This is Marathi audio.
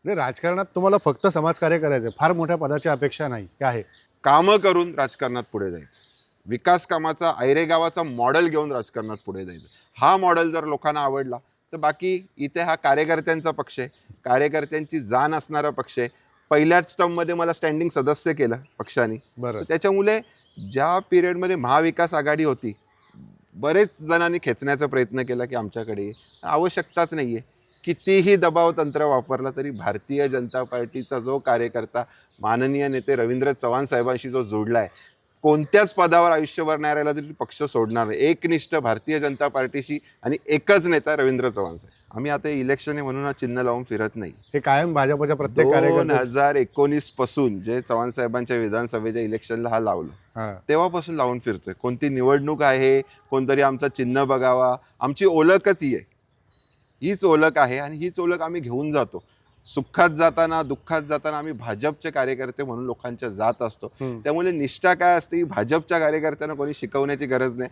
नाही, राजकारणात तुम्हाला फक्त समाजकार्य करायचं, फार मोठ्या पदाची अपेक्षा नाही, काय आहे? कामं करून राजकारणात पुढे जायचं, विकास कामाचा गावाचा मॉडेल घेऊन राजकारणात पुढे जायचं. हा मॉडेल जर लोकांना आवडला तर बाकी इथे हा कार्यकर्त्यांचा पक्ष आहे, कार्यकर्त्यांची जाण असणारा पक्ष आहे. पहिल्याच टर्ममध्ये मला स्टँडिंग सदस्य केलं पक्षाने. बरं. तर त्याच्यामुळे ज्या पिरियडमध्ये महाविकास आघाडी होती, बरेच जणांनी खेचण्याचा प्रयत्न केला की आमच्याकडे ये. आवश्यकताच नाही आहे. कितीही दबाव तंत्र वापरला तरी भारतीय जनता पार्टीचा जो कार्यकर्ता माननीय नेते रवींद्र चव्हाण साहेबांशी जो जोडला आहे, कोणत्याच पदावर आयुष्यभर नाही राहिला तरी पक्ष सोडणार नाही. एकनिष्ठ भारतीय जनता पार्टीशी आणि एकच नेता रवींद्र चव्हाण साहेब. आम्ही आता इलेक्शन आहे म्हणून हा चिन्ह लावून फिरत नाही. हे कायम भाजपच्या प्रत्येक कार्यकर्ते 2019 पासून जे चव्हाण साहेबांच्या विधानसभेच्या इलेक्शनला हा लावलं, हां. तेव्हापासून लावून फिरतोय. कोणती निवडणूक आहे, कोणतरी आमचा चिन्ह बघावा, आमची ओळखच ही आहे. हीच ओळख आहे आणि हीच ओळख आम्ही घेऊन जातो. सुखात जाताना दुःखात जाताना आम्ही भाजपचे कार्यकर्ते म्हणून लोकांच्या जात असतो. त्यामुळे निष्ठा काय असते ही भाजपच्या कार्यकर्त्यांना कोणी शिकवण्याची गरज नाही.